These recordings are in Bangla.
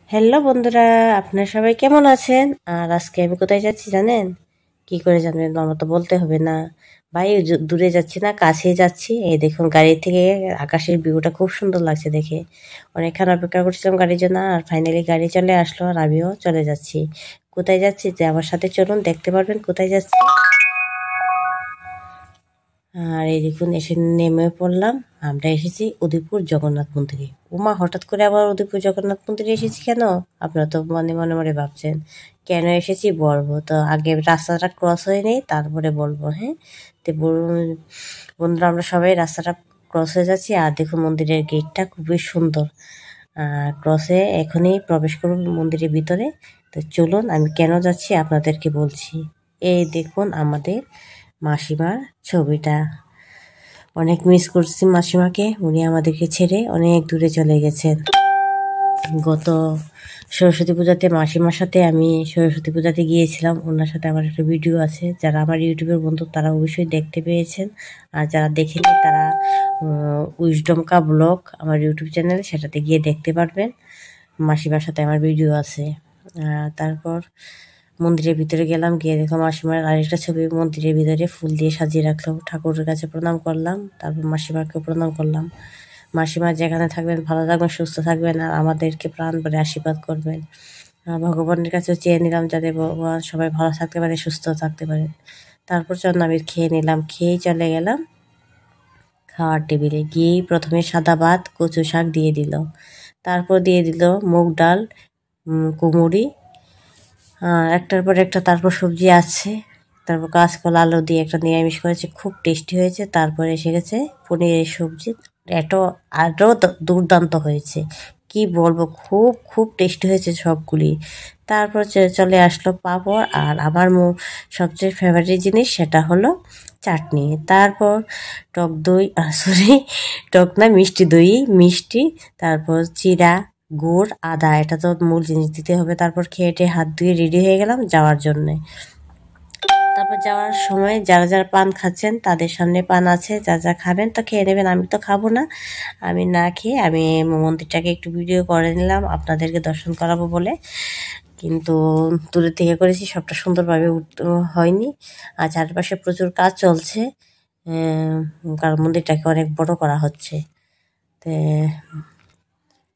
হ্যালো বন্ধুরা, আপনারা সবাই কেমন আছেন? আর আজকে আমি কোথায় যাচ্ছি জানেন? কি করে জানবেন? আমার তো বলতে হবে না। ভাই দূরে যাচ্ছি না, কাছেই যাচ্ছি। এই দেখুন গাড়ি থেকে আকাশের ভিউটা খুব সুন্দর লাগছে দেখে। অনেকক্ষণ অপেক্ষা করছিলাম গাড়ির জন্য, আর ফাইনালি গাড়ি চলে আসলো আর আমিও চলে যাচ্ছি। কোথায় যাচ্ছি যে আমার সাথে চলুন, দেখতে পারবেন কোথায় যাচ্ছি। আর এই দেখুন এসে নেমে পড়লাম। আমরা এসেছি উদয়পুর জগন্নাথ মন্দিরে। উমা, হঠাৎ করে আবার উদয়পুর জগন্নাথ মন্দিরে এসেছি কেন? আপনারা তো মনে মনে মনে ভাবছেন কেন এসেছি, বলবো তো। আগে রাস্তাটা ক্রস হয়ে নেই, তারপরে বলবো। হ্যাঁ, তো বন্ধুরা আমরা সবাই রাস্তাটা ক্রস হয়ে যাচ্ছি। আর দেখুন মন্দিরের গেটটা খুবই সুন্দর। ক্রসে এখনই প্রবেশ করুন মন্দিরের ভিতরে। তো চলুন, আমি কেন যাচ্ছি আপনাদেরকে বলছি। এই দেখুন আমাদের মাসিমার ছবিটা। অনেক মিস করছি মাসিমাকে, উনি আমাদেরকে ছেড়ে অনেক দূরে চলে গেছেন। গত সরস্বতী পূজাতে মাসিমার সাথে আমি সরস্বতী পূজাতে গিয়েছিলাম। ওনার সাথে আমার একটা ভিডিও আছে, যারা আমার ইউটিউবের বন্ধু তারা অবশ্যই দেখতে পেয়েছেন। আর যারা দেখেনি তারা উইজডম কা ব্লগ আমার ইউটিউব চ্যানেল, সেটাতে গিয়ে দেখতে পারবেন। মাসিমার সাথে আমার ভিডিও আছে। তারপর মন্দিরের ভিতরে গেলাম, গিয়ে দেখলাম মাসিমার আরেকটা ছবি মন্দিরের ভিতরে ফুল দিয়ে সাজিয়ে রাখলো। ঠাকুরের কাছে প্রণাম করলাম, তারপর মাসিমাকেও প্রণাম করলাম। মাসিমা যেখানে থাকবেন ভালো থাকবেন, সুস্থ থাকবেন, আর আমাদেরকে প্রাণ ভরে আশীর্বাদ করবেন। ভগবানের কাছেও চেয়ে নিলাম যাতে ভগবান সবাই ভালো থাকতে পারে, সুস্থ থাকতে পারে। তারপর আমি খেয়ে নিলাম, খেয়েই চলে গেলাম খাওয়ার টেবিলে। গিয়েই প্রথমে সাদা ভাত কচু শাক দিয়ে দিল, তারপর দিয়ে দিল মুগ ডাল, কুমুরি, একটার পর একটা তারপর সবজি আছে। তারপর কাঁচকলা আলু দিয়ে একটা নিরামিষ করেছে, খুব টেস্টি হয়েছে। তারপরে এসে গেছে পনিরের সবজি, এত আরও দুর্দান্ত হয়েছে, কি বলবো, খুব খুব টেস্টি হয়েছে সবগুলি। তারপর চলে আসলো পাঁপড়, আর আমার সবচেয়ে ফেভারিট জিনিস সেটা হলো চাটনি। তারপর টক দই, সরি টক না, মিষ্টি দই, মিষ্টি, তারপর চিড়া, গুড়, আদা, এটা তো মূল জিনিস দিতে হবে। তারপর খেয়ে টেয়ে হাত ধুয়ে রেডি হয়ে গেলাম যাওয়ার জন্যে। তারপর যাওয়ার সময় যারা যারা পান খাচ্ছেন তাদের সামনে পান আছে, যা যা খাবেন তো খেয়ে নেবেন। আমি তো খাবো না, আমি না খেয়ে আমি মন্দিরটাকে একটু ভিডিও করে নিলাম আপনাদেরকে দর্শন করাবো বলে। কিন্তু দূরের থেকে করেছি, সবটা সুন্দরভাবে হয়নি। আর চারপাশে প্রচুর কাজ চলছে, কারণ মন্দিরটাকে অনেক বড় করা হচ্ছে। তো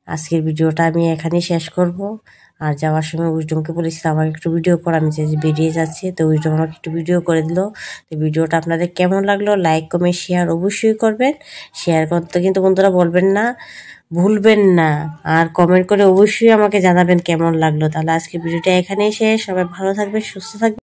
আজকের ভিডিওটা আমি এখানেই শেষ করব। আর যাওয়ার সময় উইজডমকে বলেছিলাম আমাকে একটু ভিডিও করা, আমি যে বেরিয়ে যাচ্ছি, তো উইজডম আমাকে একটু ভিডিও করে দিল। তো ভিডিওটা আপনাদের কেমন লাগলো, লাইক কমেন্ট শেয়ার অবশ্যই করবেন। শেয়ার করতে কিন্তু বন্ধুরা বলবেন না, ভুলবেন না। আর কমেন্ট করে অবশ্যই আমাকে জানাবেন কেমন লাগলো। তাহলে আজকের ভিডিওটা এখানেই শেষ। সবাই ভালো থাকবেন, সুস্থ থাকবেন।